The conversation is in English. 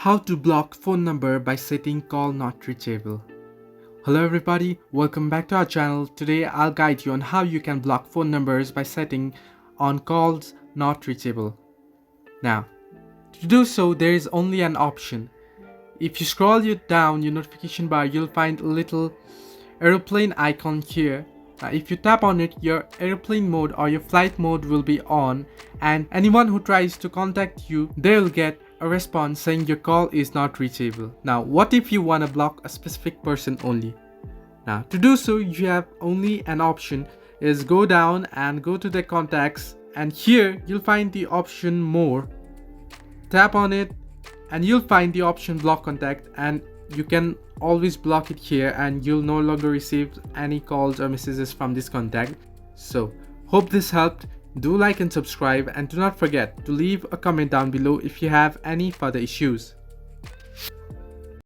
How to block phone number by setting call not reachable. Hello everybody, welcome back to our channel. Today I'll guide you on how you can block phone numbers by setting on calls not reachable. Now, to do so there is only an option. If you scroll down your notification bar, you'll find a little aeroplane icon here. Now, if you tap on it, your airplane mode or your flight mode will be on, and anyone who tries to contact you, they'll get a response saying your call is not reachable. Now, what if you want to block a specific person only? Now, to do so, you have only an option is go down and go to the contacts, and here you'll find the option more. Tap on it and you'll find the option block contact, and you can always block it here and you'll no longer receive any calls or messages from this contact. So hope this helped. Do like and subscribe, and do not forget to leave a comment down below if you have any further issues.